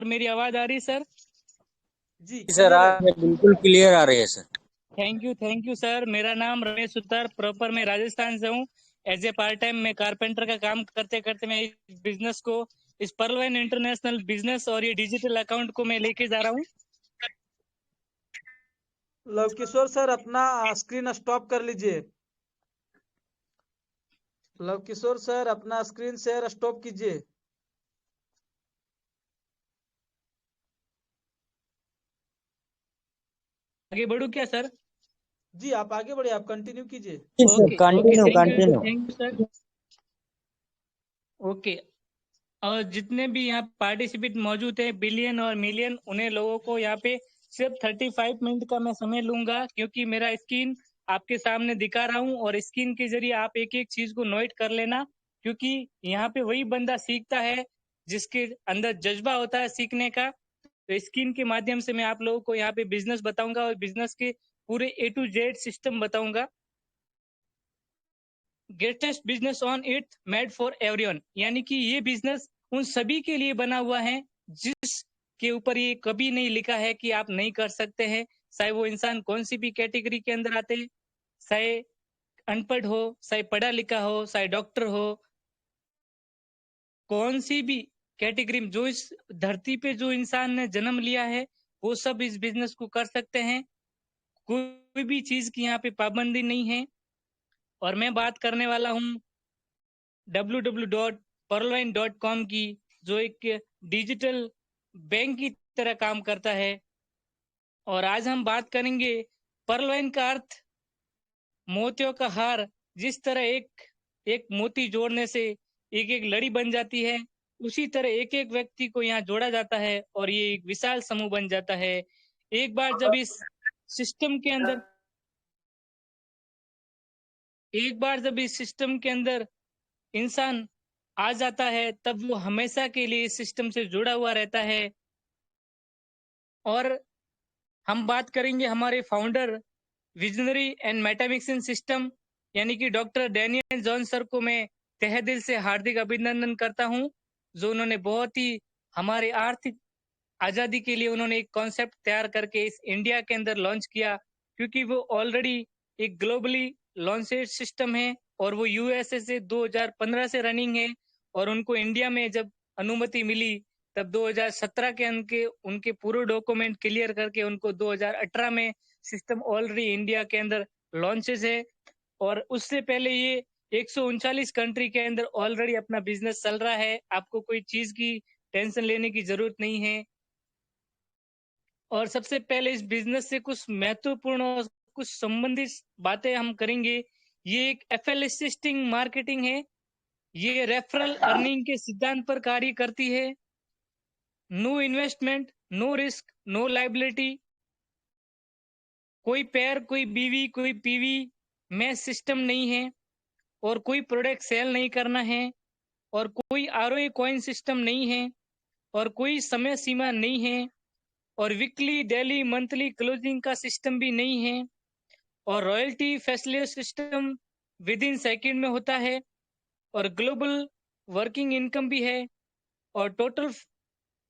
मेरी आवाज आ रही है सर? जी सर क्लियर है। आज बिल्कुल क्लियर आ रही है सर। Thank you sir. मेरा नाम रमेश सुतार, प्रॉपर मैं राजस्थान से हूँ। एज ए पार्ट टाइम मैं कारपेंटर का काम करते करते मैं इस बिजनेस को, इस पर्लवाइन इंटरनेशनल बिजनेस और ये डिजिटल अकाउंट को मैं लेके जा रहा हूँ। लव किशोर सर अपना स्क्रीन स्टॉप कर लीजिए। लव किशोर सर अपना स्क्रीन शेयर स्टॉप कीजिए। आगे बढ़ू क्या सर? जी आप आगे बढ़िए, आप कंटिन्यू कीजिए। जी sir, okay okay, continue thank continue. You sir. Okay, और जितने भी यहाँ पार्टिसिपेंट मौजूद है, बिलियन और मिलियन, उन्हें लोगों को यहाँ पे सिर्फ 35 मिनट का मैं समय लूंगा, क्योंकि मेरा स्क्रीन आपके सामने दिखा रहा हूँ और स्क्रीन के जरिए आप एक एक चीज को नोट कर लेना, क्योंकि यहाँ पे वही बंदा सीखता है जिसके अंदर जज्बा होता है सीखने का। तो स्क्रीन के माध्यम से मैं आप लोगों को यहाँ पे बिजनेस बताऊंगा और बिजनेस के पूरे A to Z सिस्टम बताऊंगा। Greatest business on it made for everyone, यानी कि ये बिजनेस उन सभी के लिए बना हुआ है जिस के ऊपर ये कभी नहीं लिखा है कि आप नहीं कर सकते हैं, चाहे वो इंसान कौन सी भी कैटेगरी के अंदर आते हैं, चाहे अनपढ़ हो, चाहे पढ़ा लिखा हो, चाहे डॉक्टर हो, कौन सी भी कैटेगरी में जो इस धरती पे जो इंसान ने जन्म लिया है वो सब इस बिजनेस को कर सकते हैं। कोई भी चीज की यहाँ पे पाबंदी नहीं है। और मैं बात करने वाला हूँ www.pearlwine.com की, जो एक डिजिटल बैंक की तरह काम करता है। और आज हम बात करेंगे पर्लवाइन का अर्थ मोतियों का हार। जिस तरह एक एक मोती जोड़ने से एक एक लड़ी बन जाती है, उसी तरह एक एक व्यक्ति को यहाँ जोड़ा जाता है और ये एक विशाल समूह बन जाता है। एक बार जब इस सिस्टम के अंदर एक बार जब इस सिस्टम के अंदर इंसान आ जाता है, तब वो हमेशा के लिए इस सिस्टम से जुड़ा हुआ रहता है। और हम बात करेंगे हमारे फाउंडर, विजनरी एंड मेटामिक्सिन सिस्टम, यानी कि डॉक्टर डैनियल जॉन सर को मैं तहे दिल से हार्दिक अभिनंदन करता हूं, जो उन्होंने बहुत ही हमारे आर्थिक आज़ादी के लिए उन्होंने एक कॉन्सेप्ट तैयार करके इस इंडिया के अंदर लॉन्च किया, क्योंकि वो ऑलरेडी एक ग्लोबली लॉन्चेड सिस्टम है और वो यूएसए से 2015 से रनिंग है। और उनको इंडिया में जब अनुमति मिली तब 2017 के उनके पूरे डॉक्यूमेंट क्लियर करके उनको 2018 में सिस्टम ऑलरेडी इंडिया के अंदर लॉन्चेस है। और उससे पहले ये 139 कंट्री के अंदर ऑलरेडी अपना बिजनेस चल रहा है। आपको कोई चीज की टेंशन लेने की जरूरत नहीं है। और सबसे पहले इस बिजनेस से कुछ महत्वपूर्ण और कुछ संबंधित बातें हम करेंगे। ये एक एफएलएसिस्टिंग मार्केटिंग है। ये रेफरल अर्निंग के सिद्धांत पर कार्य करती है। No investment, no risk, no liability. कोई पैर, कोई बीवी, कोई पीवी में सिस्टम नहीं है और कोई प्रोडक्ट सेल नहीं करना है और कोई आरओई कॉइन सिस्टम नहीं है और कोई समय सीमा नहीं है और वीकली, डेली, मंथली क्लोजिंग का सिस्टम भी नहीं है और royalty facility system with in second में होता है और ग्लोबल वर्किंग इनकम भी है और total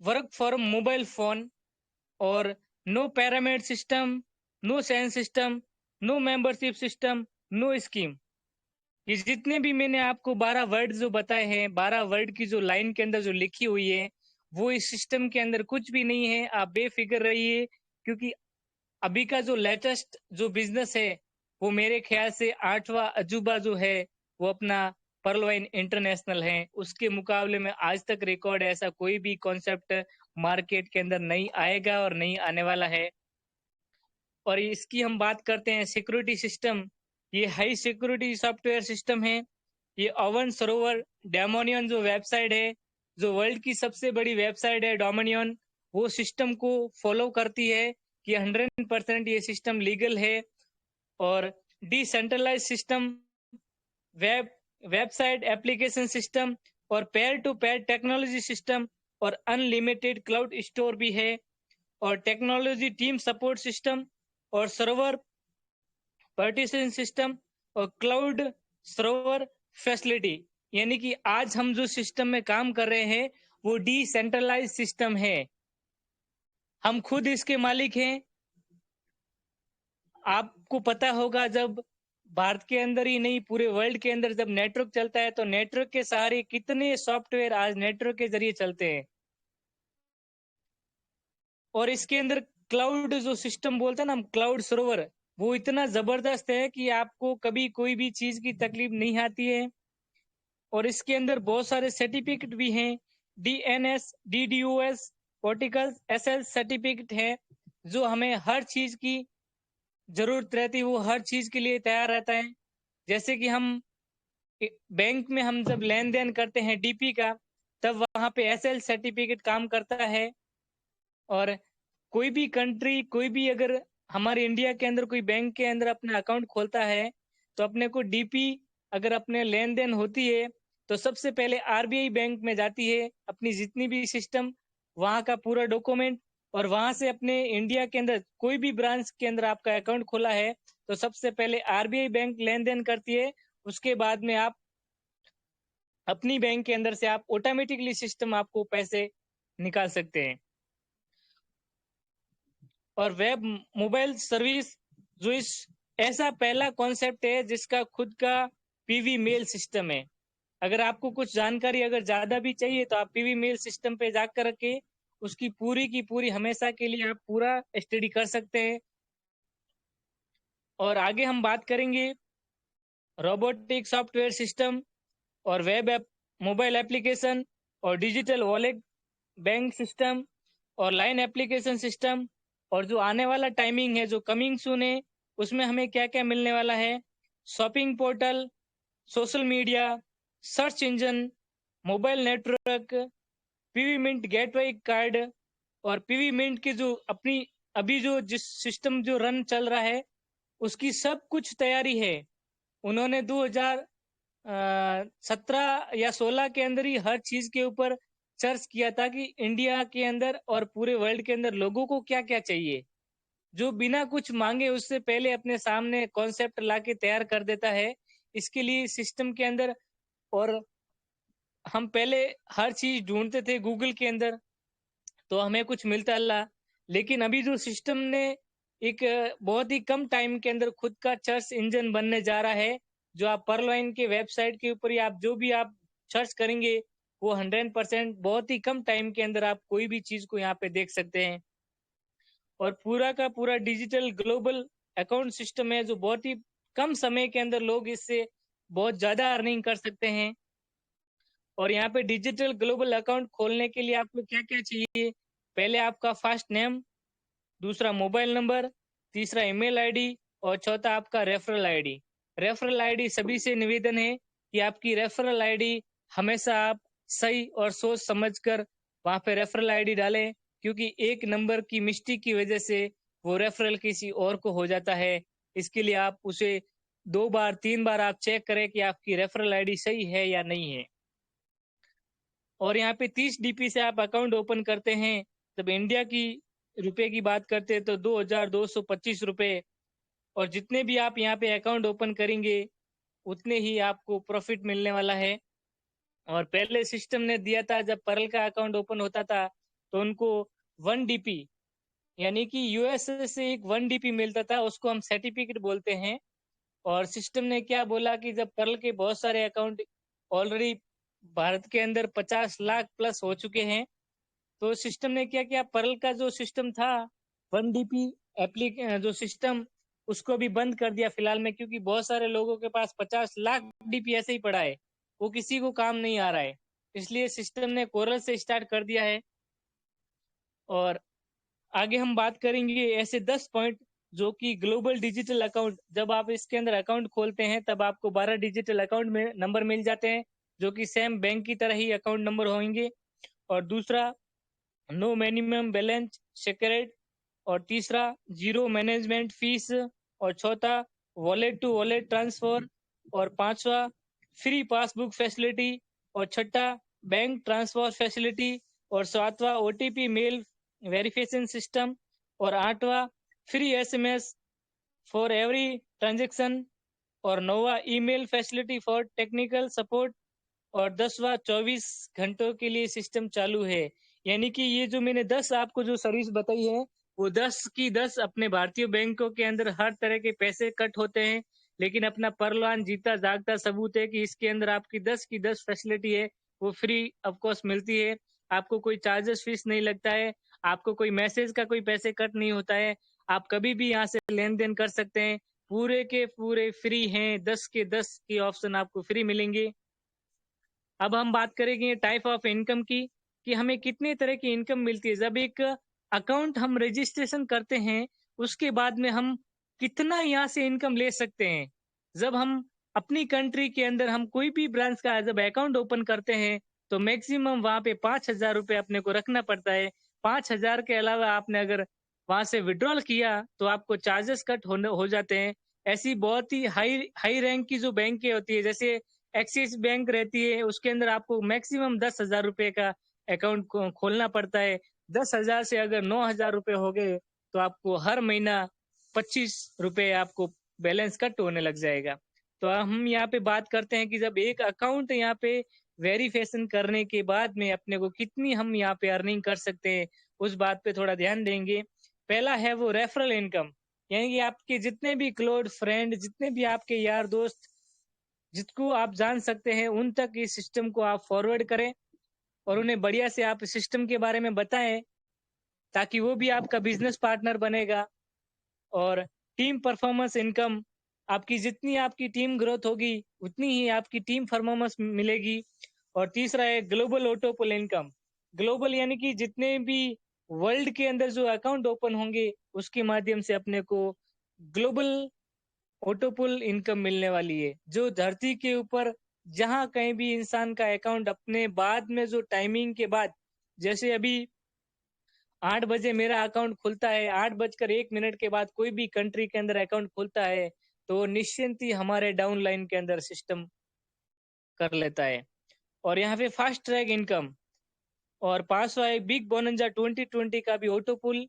work for mobile phone और no pyramid system, no sense system, no membership system, no scheme. ये जितने भी मैंने आपको 12 वर्ड जो बताए हैं, 12 वर्ड की जो लाइन के अंदर जो लिखी हुई है, वो इस सिस्टम के अंदर कुछ भी नहीं है। आप बेफिक्र रहिए, क्योंकि अभी का जो लेटेस्ट जो बिजनेस है वो मेरे ख्याल से 8वां अजूबा जो है वो अपना पर्लवाइन इंटरनेशनल है। उसके मुकाबले में आज तक रिकॉर्ड ऐसा कोई भी कॉन्सेप्ट मार्केट के अंदर नहीं आएगा और नहीं आने वाला है। और इसकी हम बात करते हैं सिक्योरिटी सिस्टम। ये हाई सिक्योरिटी सॉफ्टवेयर सिस्टम है। ये अवन सरोवर डोमिनियन जो वेबसाइट है, जो वर्ल्ड की सबसे बड़ी वेबसाइट है डोमिनियन, वो सिस्टम को फॉलो करती है कि 100% ये सिस्टम लीगल है। और decentralize system, website application system और peer to peer technology system और अनलिमिटेड क्लाउड स्टोर भी है और टेक्नोलॉजी टीम सपोर्ट सिस्टम और सर्वर पार्टीशन सिस्टम और क्लाउड सर्वर फैसिलिटी। यानी कि आज हम जो सिस्टम में काम कर रहे हैं वो डिसेंट्रलाइज सिस्टम है। हम खुद इसके मालिक हैं। आपको पता होगा जब भारत के अंदर ही नहीं पूरे वर्ल्ड के अंदर जब नेटवर्क चलता है तो नेटवर्क के सहारे कितने सॉफ्टवेयर आज नेटवर्क के जरिए चलते हैं। और इसके अंदर क्लाउड जो सिस्टम बोलते हैं ना हम, क्लाउड सर्वर, वो इतना जबरदस्त है कि आपको कभी कोई भी चीज की तकलीफ नहीं आती है। और इसके अंदर बहुत सारे सर्टिफिकेट भी हैं, DNS, DDoS, vertical SL certificate है, जो हमें हर चीज की जरूरत रहती है, वो हर चीज के लिए तैयार रहता है। जैसे कि हम बैंक में हम जब लेन देन करते हैं DP का, तब वहां पे SL सर्टिफिकेट काम करता है। और कोई भी कंट्री, कोई भी अगर हमारे इंडिया के अंदर कोई बैंक के अंदर अपना अकाउंट खोलता है तो अपने को DP अगर अपने लेन देन होती है तो सबसे पहले RBI बैंक में जाती है अपनी जितनी भी सिस्टम, वहाँ का पूरा डॉक्यूमेंट। और वहां से अपने इंडिया के अंदर कोई भी ब्रांच के अंदर आपका अकाउंट खोला है तो सबसे पहले RBI बैंक लेन देन करती है। उसके बाद में आप अपनी बैंक के अंदर से आप ऑटोमेटिकली सिस्टम आपको पैसे निकाल सकते हैं। और वेब मोबाइल सर्विस जो इस ऐसा पहला कॉन्सेप्ट है जिसका खुद का PV मेल सिस्टम है। अगर आपको कुछ जानकारी अगर ज्यादा भी चाहिए तो आप PV मेल सिस्टम पे जाकर के उसकी पूरी की पूरी हमेशा के लिए आप पूरा स्टडी कर सकते हैं। और आगे हम बात करेंगे रोबोटिक सॉफ्टवेयर सिस्टम और वेब ऐप, मोबाइल एप्लीकेशन और डिजिटल वॉलेट, बैंक सिस्टम और लाइन एप्लीकेशन सिस्टम। और जो आने वाला टाइमिंग है, जो कमिंग सून है, उसमें हमें क्या क्या मिलने वाला है। Shopping portal, social media, search engine, mobile network, PV mint gateway card. और PV मिंट की जो अपनी अभी जो जिस सिस्टम जो रन चल रहा है उसकी सब कुछ तैयारी है। उन्होंने 2017 या 16 के अंदर ही हर चीज के ऊपर सर्च किया था कि इंडिया के अंदर और पूरे वर्ल्ड के अंदर लोगों को क्या क्या चाहिए, जो बिना कुछ मांगे उससे पहले अपने सामने कॉन्सेप्ट लाके तैयार कर देता है। इसके लिए सिस्टम के अंदर, और हम पहले हर चीज ढूंढते थे गूगल के अंदर तो हमें कुछ मिलता अल्लाह। लेकिन अभी जो सिस्टम ने एक बहुत ही कम टाइम के अंदर खुद का सर्च इंजन बनने जा रहा है, जो आप परलाइन के वेबसाइट के ऊपर ही आप जो भी आप सर्च करेंगे वो 100% बहुत ही कम टाइम के अंदर आप कोई भी चीज को यहाँ पे देख सकते हैं। और पूरा का पूरा डिजिटल ग्लोबल अकाउंट सिस्टम है, जो बहुत ही कम समय के अंदर लोग इससे बहुत ज्यादा अर्निंग कर सकते हैं। और यहाँ पे डिजिटल ग्लोबल अकाउंट खोलने के लिए आपको क्या क्या चाहिए। पहले आपका फर्स्ट नेम, दूसरा मोबाइल नंबर, तीसरा ईमेल आईडी और चौथा आपका रेफरल आईडी। रेफरल आईडी सभी से निवेदन है कि आपकी रेफरल आईडी हमेशा आप सही और सोच समझकर वहां पे रेफरल आईडी डालें, क्योंकि एक नंबर की मिस्टेक की वजह से वो रेफरल किसी और को हो जाता है। इसके लिए आप उसे 2 बार 3 बार आप चेक करें कि आपकी रेफरल आईडी सही है या नहीं है। और यहाँ पे 30 DP से आप अकाउंट ओपन करते हैं, जब इंडिया की रुपए की बात करते हैं तो 2225 रुपए। और जितने भी आप यहाँ पे अकाउंट ओपन करेंगे उतने ही आपको प्रॉफिट मिलने वाला है। और पहले सिस्टम ने दिया था, जब परल का अकाउंट ओपन होता था तो उनको 1 DP यानी कि US से एक 1 DP मिलता था, उसको हम सर्टिफिकेट बोलते हैं। और सिस्टम ने क्या बोला कि जब परल के बहुत सारे अकाउंट ऑलरेडी भारत के अंदर 50 लाख प्लस हो चुके हैं, तो सिस्टम ने क्या किया, परल का जो सिस्टम था 1 DP जो सिस्टम, उसको भी बंद कर दिया फिलहाल में, क्योंकि बहुत सारे लोगों के पास 50 लाख DP ऐसे ही पड़ा है, वो किसी को काम नहीं आ रहा है। इसलिए सिस्टम ने कोरल से स्टार्ट कर दिया है। और आगे हम बात करेंगे ऐसे 10 पॉइंट जो कि ग्लोबल डिजिटल अकाउंट, जब आप इसके अंदर अकाउंट खोलते हैं तब आपको 12 डिजिटल अकाउंट में नंबर मिल जाते हैं, जो कि सेम बैंक की तरह ही अकाउंट नंबर होंगे। और दूसरा, नो मिनिमम बैलेंस सेक्रेट। और तीसरा, जीरो मैनेजमेंट फीस। और चौथा, वॉलेट टू वॉलेट ट्रांसफर। और पांचवा, फ्री पासबुक फैसिलिटी। और छठा, बैंक ट्रांसफर फैसिलिटी। और सातवां, OTP मेल वेरिफिकेशन सिस्टम। और आठवां, free SMS for every transaction. और नौवा, email facility for technical support. और 10वां, 24 घंटों के लिए सिस्टम चालू है। यानी कि ये जो मैंने 10 आपको जो सर्विस बताई है, वो 10 की 10 अपने भारतीय बैंकों के अंदर हर तरह के पैसे कट होते हैं। लेकिन अपना परलोन जीता जागता सबूत है कि इसके अंदर आपकी 10 की 10 फैसिलिटी है, वो फ्री ऑफ कॉस्ट मिलती है। आपको कोई चार्जेस फीस नहीं लगता है, आपको कोई मैसेज का कोई पैसे कट नहीं होता है। आप कभी भी यहाँ से लेन-देन कर सकते हैं। पूरे के पूरे फ्री हैं, 10 के 10 के ऑप्शन आपको फ्री मिलेंगे। अब हम बात करेंगे टाइप ऑफ इनकम की, कि हमें कितने तरह की इनकम मिलती है। जब एक अकाउंट हम रजिस्ट्रेशन करते हैं, उसके बाद में हम कितना यहाँ से इनकम ले सकते हैं। जब हम अपनी कंट्री के अंदर हम कोई भी ब्रांच का जब अकाउंट ओपन करते हैं, तो मैक्सिमम वहाँ पे 5,000 रुपए अपने को रखना पड़ता है। 5,000 के अलावा आपने अगर वहाँ से विथड्रॉल किया, तो आपको चार्जेस कट हो जाते हैं। ऐसी बहुत ही हाई हाई रैंक की जो बैंकें होती है, जैसे एक्सिस बैंक रहती है, उसके अंदर आपको मैक्सिमम 10,000 रुपए का अकाउंट खोलना पड़ता है। 10,000 से अगर 9,000 रुपए हो गए, तो आपको हर महीना 25 रुपए आपको बैलेंस कट होने लग जाएगा। तो हम यहाँ पे बात करते हैं कि जब एक अकाउंट यहाँ पे वेरिफिकेशन करने के बाद में अपने को कितनी हम यहाँ पे अर्निंग कर सकते हैं, उस बात पे थोड़ा ध्यान देंगे। पहला है वो रेफरल इनकम, यानी कि आपके जितने भी क्लोज फ्रेंड, जितने भी आपके यार दोस्त जिसको आप जान सकते हैं, उन तक इस सिस्टम को आप फॉरवर्ड करें और उन्हें बढ़िया से आप सिस्टम के बारे में बताएं, ताकि वो भी आपका बिजनेस पार्टनर बनेगा। और टीम परफॉर्मेंस इनकम, आपकी जितनी आपकी टीम ग्रोथ होगी, उतनी ही आपकी टीम परफॉर्मेंस मिलेगी। और तीसरा है ग्लोबल ऑटोपुल इनकम। ग्लोबल यानी कि जितने भी वर्ल्ड के अंदर जो अकाउंट ओपन होंगे, उसके माध्यम से अपने को ग्लोबल ऑटोपुल इनकम मिलने वाली है, जो धरती के ऊपर जहां कहीं भी इंसान का अकाउंट अपने बाद में जो टाइमिंग के बाद, जैसे अभी 8 बजे मेरा अकाउंट खुलता है, 8:01 के बाद कोई भी कंट्री के अंदर अकाउंट खुलता है, तो निश्चिंत ही हमारे डाउन लाइन के अंदर सिस्टम कर लेता है। और यहाँ पे फास्ट ट्रैक इनकम, और पांचवा है बिग बोनंजा 2020 का भी ऑटोपुल,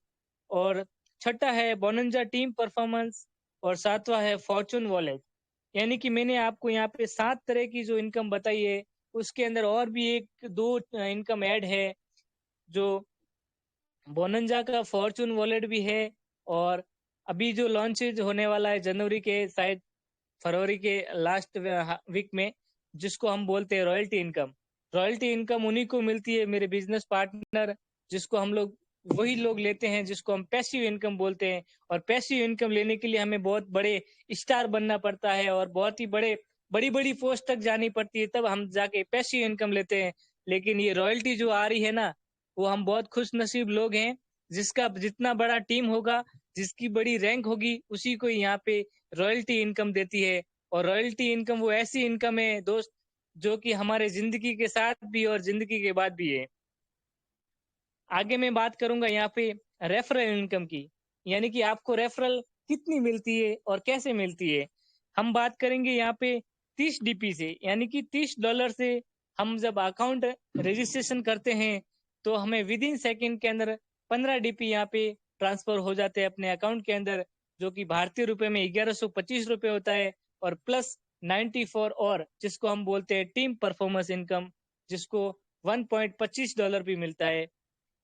और छठा है बोनंजा टीम परफॉर्मेंस, और सातवां है फॉर्चून वॉलेट। यानी कि मैंने आपको यहाँ पे 7 तरह की जो इनकम बताई है, उसके अंदर और भी 1-2 इनकम ऐड है, जो बोनंजा का फॉर्चून वॉलेट भी है, और अभी जो लॉन्चेज होने वाला है जनवरी के शायद फरवरी के लास्ट वीक में, जिसको हम बोलते हैं रॉयल्टी इनकम। रॉयल्टी इनकम उन्हीं को मिलती है, मेरे बिजनेस पार्टनर, जिसको हम लोग वही लोग लेते हैं, जिसको हम पैसिव इनकम बोलते हैं। और पैसिव इनकम लेने के लिए हमें बहुत बड़े स्टार बनना पड़ता है और बहुत ही बड़ी बड़ी पोस्ट तक जानी पड़ती है, तब हम जाके पैसिव इनकम लेते हैं। लेकिन ये रॉयल्टी जो आ रही है ना, वो हम बहुत खुश नसीब लोग हैं, जिसका जितना बड़ा टीम होगा, जिसकी बड़ी रैंक होगी, उसी को यहाँ पे रॉयल्टी इनकम देती है। और रॉयल्टी इनकम वो ऐसी इनकम है दोस्त, जो कि हमारे जिंदगी के साथ भी और जिंदगी के बाद भी है। आगे मैं बात करूंगा यहाँ पे रेफरल इनकम की, यानी कि आपको रेफरल कितनी मिलती है और कैसे मिलती है। हम बात करेंगे यहाँ पे 30 डीपी से, यानी कि $30 से हम जब अकाउंट रजिस्ट्रेशन करते हैं, तो हमें विद इन सेकेंड के अंदर 15 डीपी यहाँ पे ट्रांसफर हो जाते हैं अपने अकाउंट के अंदर, जो कि भारतीय रुपए में 1125 रुपए होता है। और प्लस 94 और जिसको हम बोलते हैं टीम परफॉर्मेंस इनकम, जिसको $1.25 भी मिलता है।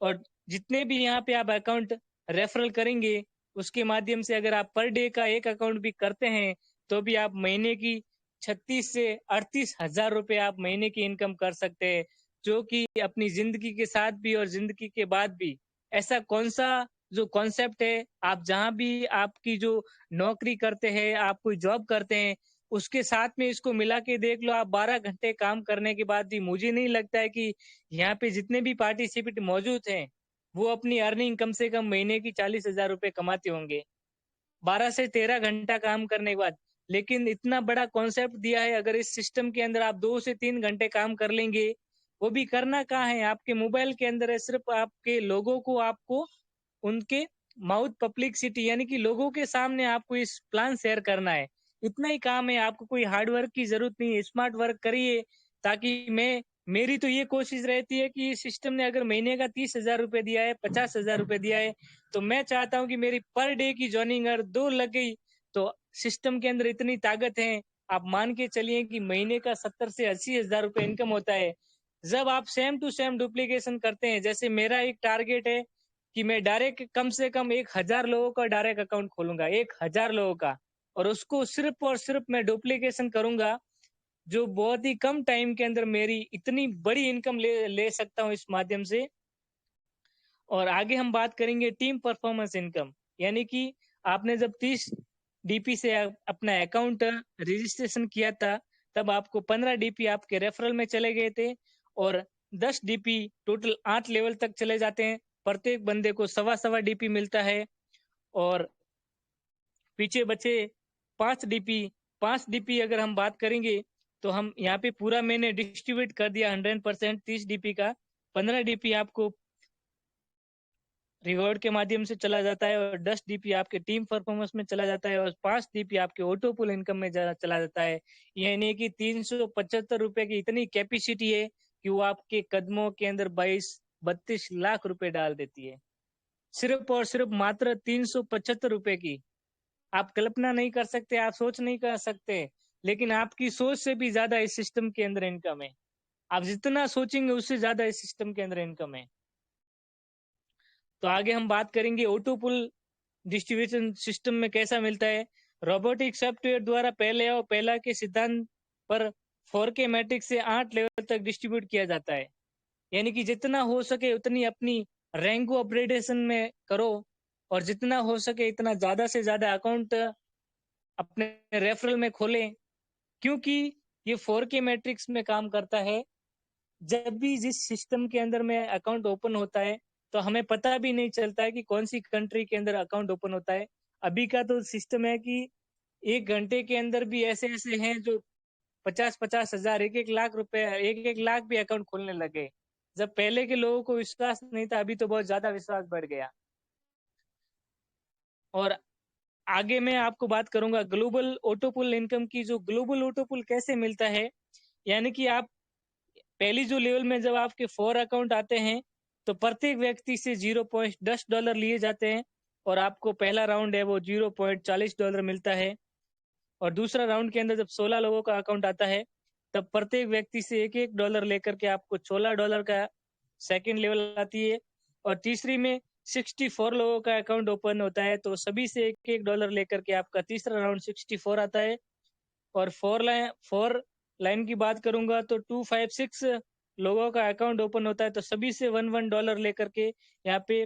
और जितने भी यहाँ पे आप अकाउंट रेफरल करेंगे, उसके माध्यम से अगर आप पर डे का एक अकाउंट भी करते हैं, तो भी आप महीने की 36 से 38,000 रुपए आप महीने की इनकम कर सकते हैं, जो कि अपनी जिंदगी के साथ भी और जिंदगी के बाद भी। ऐसा कौन सा जो कॉन्सेप्ट है, आप जहां भी आपकी जो नौकरी करते हैं, आप कोई जॉब करते हैं, उसके साथ में इसको मिला के देख लो। आप 12 घंटे काम करने के बाद भी मुझे नहीं लगता है कि यहाँ पे जितने भी पार्टिसिपेंट मौजूद हैं, वो अपनी अर्निंग कम से कम महीने की 40,000 रुपए कमाते होंगे 12 से 13 घंटा काम करने के बाद। लेकिन इतना बड़ा कॉन्सेप्ट दिया है, अगर इस सिस्टम के अंदर आप 2 से 3 घंटे काम कर लेंगे, वो भी करना कहाँ है, आपके मोबाइल के अंदर है। सिर्फ आपके लोगों को, आपको उनके माउथ पब्लिसिटी, यानी कि लोगों के सामने आपको इस प्लान शेयर करना है। इतना ही काम है, आपको कोई हार्ड वर्क की जरूरत नहीं है। स्मार्ट वर्क करिए, ताकि मेरी तो ये कोशिश रहती है कि सिस्टम ने अगर महीने का 30,000 रुपए दिया है, 50,000 रुपए दिया है, तो मैं चाहता हूँ कि मेरी पर डे की जॉइनिंग अगर 2 लग गई, तो सिस्टम के अंदर इतनी ताकत है, आप मान के चलिए कि महीने का 70 से 80,000 रुपए इनकम होता है। जब आप सेम टू सेम डुप्लीकेशन करते हैं, जैसे मेरा एक टारगेट है कि मैं डायरेक्ट कम से कम 1000 लोगों का डायरेक्ट अकाउंट खोलूंगा, 1000 लोगों का, और उसको सिर्फ और सिर्फ मैं डुप्लीकेशन करूंगा, जो बहुत ही कम टाइम के अंदर मेरी इतनी बड़ी इनकम ले ले सकता हूँ इस माध्यम से। और आगे हम बात करेंगे टीम परफॉर्मेंस इनकम, यानी कि आपने जब 30 डीपी से अपना अकाउंट रजिस्ट्रेशन किया था, तब आपको 15 डीपी आपके रेफरल में चले गए थे और 10 डीपी टोटल 8 लेवल तक चले जाते हैं। प्रत्येक बंदे को सवा सवा डीपी मिलता है और पीछे बचे 5 डीपी अगर हम बात करेंगे तो हम यहाँ पे पूरा मैंने डिस्ट्रीब्यूट कर दिया 100% 30 डीपी का। 15 डीपी आपको रिवॉर्ड के माध्यम से चला जाता है और 10 डीपी आपके टीम परफॉर्मेंस में चला जाता है और 5 डीपी आपके ऑटो पुल इनकम में चला जाता है। यानी कि 375 रुपए की इतनी कैपेसिटी है कि वो आपके कदमों के अंदर 22-32 लाख रुपए डाल देती है, सिर्फ और सिर्फ मात्र 375 रुपए की। आप कल्पना नहीं कर सकते, आप सोच नहीं कर सकते, लेकिन आपकी सोच से भी ज्यादा इस सिस्टम के अंदर इनकम है। आप जितना सोचेंगे उससे ज्यादा इस सिस्टम के अंदर इनकम है। तो आगे हम बात करेंगे ऑटो पुल डिस्ट्रीब्यूशन सिस्टम में कैसा मिलता है। रोबोटिक सॉफ्टवेयर द्वारा पहले आओ पहला के सिद्धांत पर 4K मैट्रिक्स से 8 लेवल तक डिस्ट्रीब्यूट किया जाता है। यानी कि जितना हो सके उतनी अपनी रैंक को अपग्रेडेशन में करो और जितना हो सके इतना ज्यादा से ज्यादा अकाउंट अपने रेफरल में खोलें, क्योंकि ये 4K मैट्रिक्स में काम करता है। जब भी जिस सिस्टम के अंदर में अकाउंट ओपन होता है तो हमें पता भी नहीं चलता है कि कौन सी कंट्री के अंदर अकाउंट ओपन होता है। अभी का तो सिस्टम है कि 1 घंटे के अंदर भी ऐसे ऐसे हैं जो 50-50 हजार 1-1 लाख रुपए 1-1 लाख भी अकाउंट खोलने लगे। जब पहले के लोगों को विश्वास नहीं था, अभी तो बहुत ज्यादा विश्वास बढ़ गया। और आगे मैं आपको बात करूंगा ग्लोबल ऑटोपुल इनकम की। जो ग्लोबल ऑटोपुल कैसे मिलता है, यानी कि आप पहली जो लेवल में जब आपके 4 अकाउंट आते हैं तो प्रत्येक व्यक्ति से $0.10 लिए जाते हैं और आपको पहला राउंड है वो $0.40 मिलता है। और दूसरा राउंड के अंदर जब 16 लोगों का अकाउंट आता है तब प्रत्येक व्यक्ति से $1-1 लेकर के आपको $16 का सेकंड लेवल आती है। और तीसरी में 64 लोगों का अकाउंट ओपन होता है तो सभी से $1-1 लेकर के आपका तीसरा राउंड 64 आता है। और 4 लाइन की बात करूंगा तो 256 लोगों का अकाउंट ओपन होता है तो सभी से $1 लेकर के यहाँ पे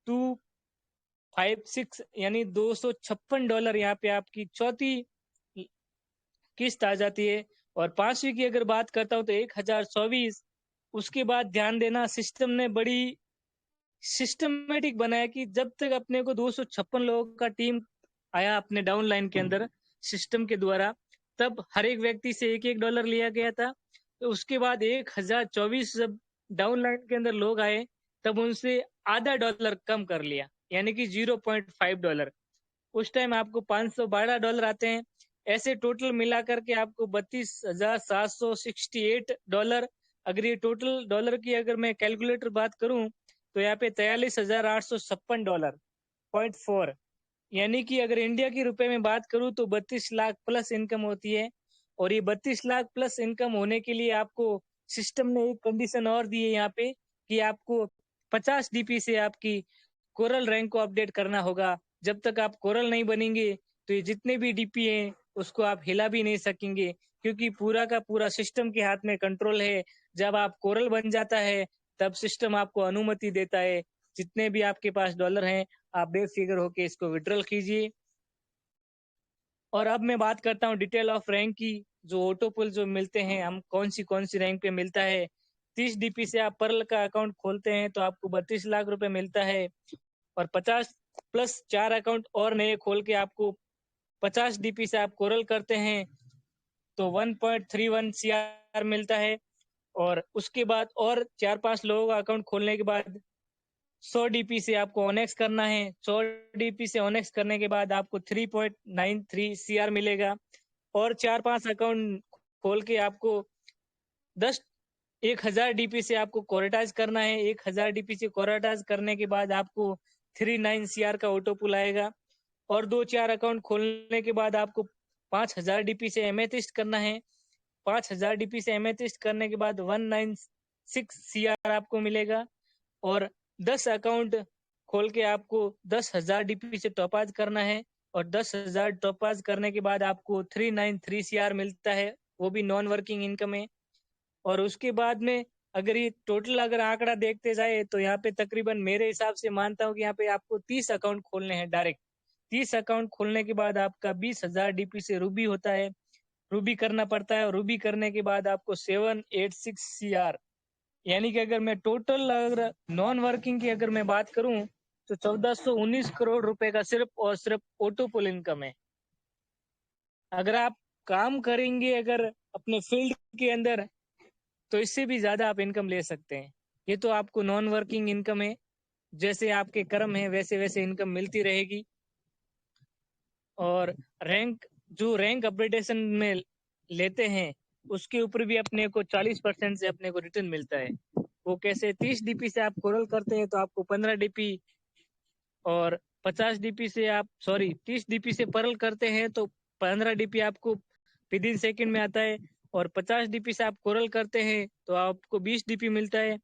256 यानी $256 यहाँ पे आपकी चौथी किस्त आ जाती है। और 5वीं की अगर बात करता हूँ तो 1024। उसके बाद ध्यान देना, सिस्टम ने बड़ी सिस्टमेटिक बनाया कि जब तक अपने को 256 लोगों का टीम आया अपने डाउन लाइन के अंदर सिस्टम के द्वारा, तब हर एक व्यक्ति से $1-1 लिया गया था। तो उसके बाद 1024 जब डाउन लाइन के अंदर लोग आए तब उनसे आधा डॉलर कम कर लिया, यानी कि $0.5। उस टाइम आपको $512 आते हैं। ऐसे टोटल मिलाकर के आपको $32,768। अगर ये टोटल डॉलर की अगर मैं कैलकुलेटर बात करूं तो यहाँ पे $43,856.4, यानी कि अगर इंडिया की रुपए में बात करूं तो 32 लाख प्लस इनकम होती है। और ये 32 लाख प्लस इनकम होने के लिए आपको सिस्टम ने एक कंडीशन और दी है यहाँ पे कि आपको 50 डीपी से आपकी कोरल रैंक को अपडेट करना होगा। जब तक आप कोरल नहीं बनेंगे तो ये जितने भी डीपी हैं उसको आप हिला भी नहीं सकेंगे, क्योंकि पूरा का पूरा सिस्टम के हाथ में कंट्रोल है। जब आप कोरल बन जाता है तब सिस्टम आपको अनुमति देता है, जितने भी आपके पास डॉलर हैं आप बेफिक्र होके इसको विड्रॉल कीजिए। और अब मैं बात करता हूँ डिटेल ऑफ रैंक की। जो ऑटोपुल जो मिलते हैं, हम कौन सी रैंक पे मिलता है। 30 डीपी से आप पर्ल का अकाउंट खोलते हैं तो आपको 32 लाख रुपए मिलता है। और 50 प्लस 4 अकाउंट और नए खोल के आपको 50 डीपी से आप कोरल करते हैं तो 1.31 CR मिलता है। और उसके बाद और 4-5 लोगों का अकाउंट खोलने के बाद 100 डीपी से आपको ओनेक्स करना है। 100 डीपी से ओनेक्स करने के बाद आपको 3.93 CR मिलेगा। और 4-5 अकाउंट खोल के आपको 1000 डीपी से आपको कोरेटाइज करना है। 1000 डीपी से कोरेटाइज करने के बाद आपको 39 CR का ऑटो पुल आएगा। और 2-4 अकाउंट खोलने के बाद आपको 5000 डीपी से एमेथिस्ट करना है। 5000 डीपी से एमेथिस्ट करने के बाद CR आपको मिलेगा। और 10 अकाउंट खोल के आपको 10,000 DP से टॉपाज करना है और 10,000 टॉपाज करने के बाद आपको 393 CR मिलता है, वो भी नॉन वर्किंग इनकम है। और उसके बाद में अगर ये टोटल अगर आंकड़ा देखते जाए तो यहाँ पे तकरीबन मेरे हिसाब से मानता हूँ कि यहाँ पे आपको 30 अकाउंट खोलने हैं डायरेक्ट। 30 अकाउंट खोलने के बाद आपका 20,000 DP से रूबी होता है, रूबी करना पड़ता है और रूबी करने के बाद आपको 786 CR, यानी कि अगर मैं टोटल अगर नॉन वर्किंग की अगर मैं बात करूं तो 1419 करोड़ रुपए का सिर्फ और सिर्फ ऑटो पुल इनकम है। अगर आप काम करेंगे अगर अपने फील्ड के अंदर तो इससे भी ज्यादा आप इनकम ले सकते हैं। ये तो आपको नॉन वर्किंग इनकम है, जैसे आपके कर्म है वैसे वैसे इनकम मिलती रहेगी। और जो रैंक अपग्रेडेशन में लेते हैं उसके ऊपर भी अपने को 40% से अपने को रिटर्न मिलता है। वो कैसे, 30 DP से आप कोरल करते हैं तो आपको 15 DP, और 50 DP से आप 30 DP से परल करते हैं तो 15 DP आपको विद इन सेकेंड में आता है। और 50 DP से आप कोरल करते हैं तो आपको 20 DP मिलता है।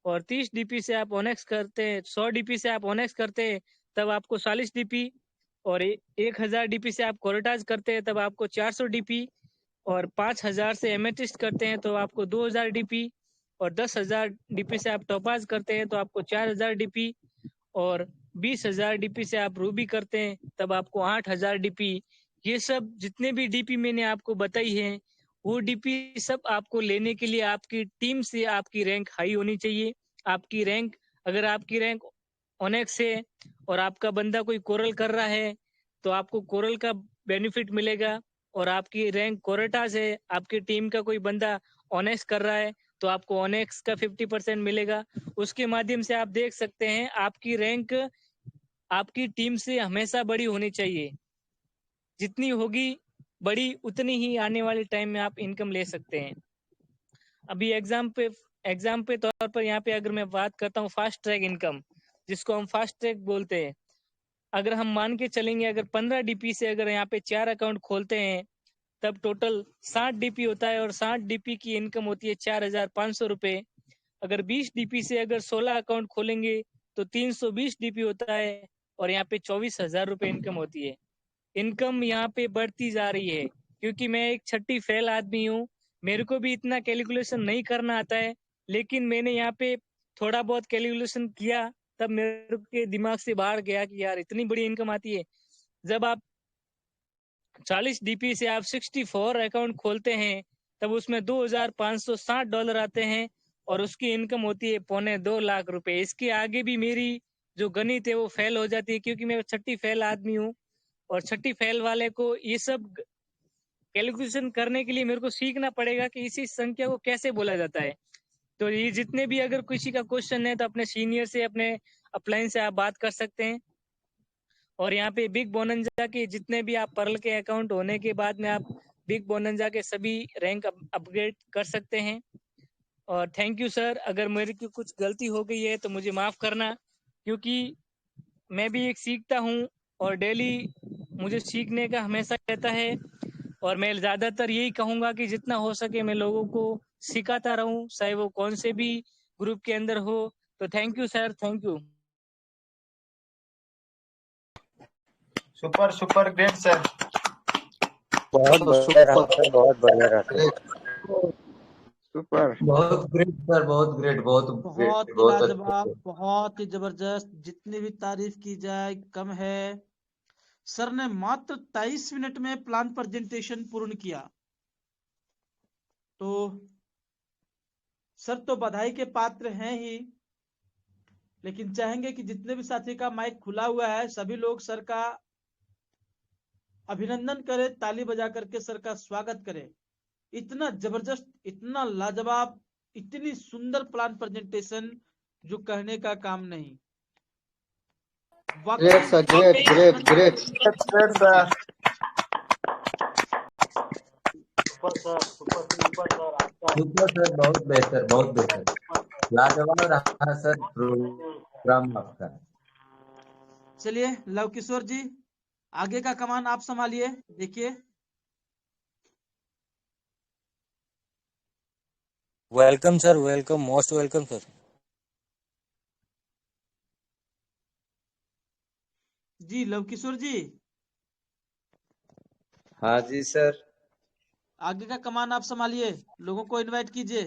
और 30 DP से आप ओनेक्स करते हैं, 100 DP से आप ओनेक्स करते हैं तब आपको 40 DP। और 1000 DP से आप कोरेटाज करते हैं तब आपको 400 DP। और 5000 से एमेथिस्ट करते हैं तो आपको 2000 DP। और 10,000 DP से आप टोपाज करते हैं तो आपको 4000 DP। और 20,000 DP से आप रूबी करते हैं तब आपको 8,000 DP। ये सब जितने भी DP मैंने आपको बताई है वो DP सब आपको लेने के लिए आपकी टीम से आपकी रैंक हाई होनी चाहिए। आपकी रैंक, अगर आपकी रैंक ओनेक्स है और आपका बंदा कोई कोरल कर रहा है तो आपको कोरल का बेनिफिट मिलेगा। और आपकी रैंक कोरेटास है, आपकी टीम का कोई बंदा ओनेक्स कर रहा है तो आपको ओनेक्स का 50% मिलेगा। उसके माध्यम से आप देख सकते हैं आपकी रैंक आपकी टीम से हमेशा बड़ी होनी चाहिए। जितनी होगी बड़ी उतनी ही आने वाले टाइम में आप इनकम ले सकते हैं। अभी एग्जाम पे तौर पर यहाँ पे अगर मैं बात करता हूँ फास्ट ट्रैक इनकम, जिसको हम फास्ट ट्रैक बोलते हैं। अगर हम मान के चलेंगे अगर 15 DP से अगर यहाँ पे 4 अकाउंट खोलते हैं तब टोटल 60 DP होता है और 60 DP की इनकम होती है 4,500 रुपए। अगर 20 DP से अगर 16 अकाउंट खोलेंगे तो 320 DP होता है और यहाँ पे 24,000 रुपए इनकम होती है। इनकम यहाँ पे बढ़ती जा रही है क्योंकि मैं एक छठी फेल आदमी हूँ, मेरे को भी इतना कैलकुलेशन नहीं करना आता है, लेकिन मैंने यहाँ पे थोड़ा बहुत कैलकुलेशन किया तब मेरे के दिमाग से बाहर गया कि यार इतनी बड़ी इनकम आती है। जब आप 40 DP से आप 64 अकाउंट खोलते हैं तब उसमें $2,560 आते हैं और उसकी इनकम होती है 1.25 लाख रुपए। इसके आगे भी मेरी जो गणित है वो फेल हो जाती है क्योंकि मैं छठी फेल आदमी हूँ। और छठी फेल वाले को ये सब कैलकुलेशन करने के लिए मेरे को सीखना पड़ेगा कि इसी संख्या को कैसे बोला जाता है। तो ये जितने भी अगर किसी का क्वेश्चन है तो अपने सीनियर से, अपने अपलाइन से आप बात कर सकते हैं। और यहाँ पे बिग बोनंजा के जितने भी आप पर्ल के अकाउंट होने के बाद में आप बिग बोनंजा के सभी रैंक अपग्रेड कर सकते हैं। और थैंक यू सर, अगर मेरी की कुछ गलती हो गई है तो मुझे माफ करना, क्योंकि मैं भी एक सीखता हूँ और डेली मुझे सीखने का हमेशा रहता है। और मैं ज्यादातर यही कहूंगा कि जितना हो सके मैं लोगों को सिखाता रहूं, चाहे वो कौन से भी ग्रुप के अंदर हो। तो thank you sir, thank you. Super super great sir. बहुत बढ़िया रहा सर, बहुत बढ़िया रहा। सुपर, बहुत ग्रेट सर, बहुत ग्रेट, बहुत बहुत ग्रेट, ही बहुत लाजवाब, अच्छा। बहुत ही जबरदस्त, जितनी भी तारीफ की जाए कम है। सर ने मात्र 23 मिनट में प्लान प्रेजेंटेशन पूर्ण किया। तो सर तो बधाई के पात्र हैं ही, लेकिन चाहेंगे कि जितने भी साथी का माइक खुला हुआ है सभी लोग सर का अभिनंदन करें, ताली बजा करके सर का स्वागत करें। इतना जबरदस्त, इतना लाजवाब, इतनी सुंदर प्लान प्रेजेंटेशन जो कहने का काम नहीं। Great sir, great great great. Great sir. Super sir, बहुत बेहतर, बहुत बेहतर, लाजवाब रहा सर प्रोग्राम आपका। चलिए लव किशोर जी, आगे का कमान आप संभालिए। देखिए welcome sir, welcome, most welcome sir. जी लव किशोर जी, हाँ जी सर। आगे का कमान आप संभालिए, लोगों को इनवाइट कीजिए।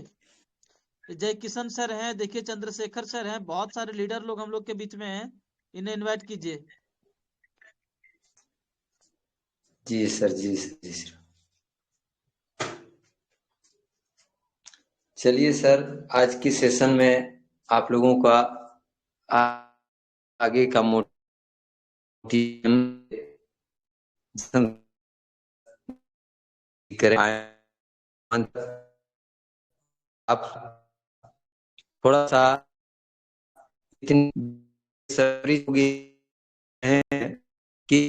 जय किशन सर हैं, देखिए चंद्रशेखर सर हैं, बहुत सारे लीडर लोग हम लोग के बीच में हैं, इन्हें इनवाइट कीजिए। जी सर, जी सर, जी सर। चलिए सर, आज की सेशन में आप लोगों का आगे का मोटिवेशन करें। आप थोड़ा सा इतनी सब्री हो गई हैं कि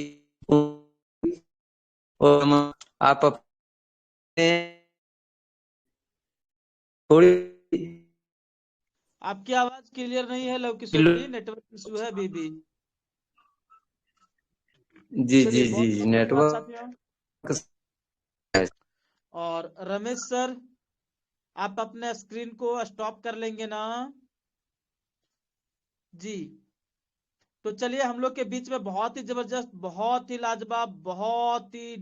और आप अपने थोड़ी आपकी आवाज क्लियर नहीं है लव किशोर जी, नेटवर्क इशू है अभी भी। जी चलिए जी बहुत जी बहुत जी धन्यवाद नेटवर्क। साथियों। और रमेश सर, आप अपने स्क्रीन को स्टॉप कर लेंगे ना जी। तो चलिए हम लोग के बीच में बहुत ही जबरदस्त, बहुत ही लाजवाब, बहुत ही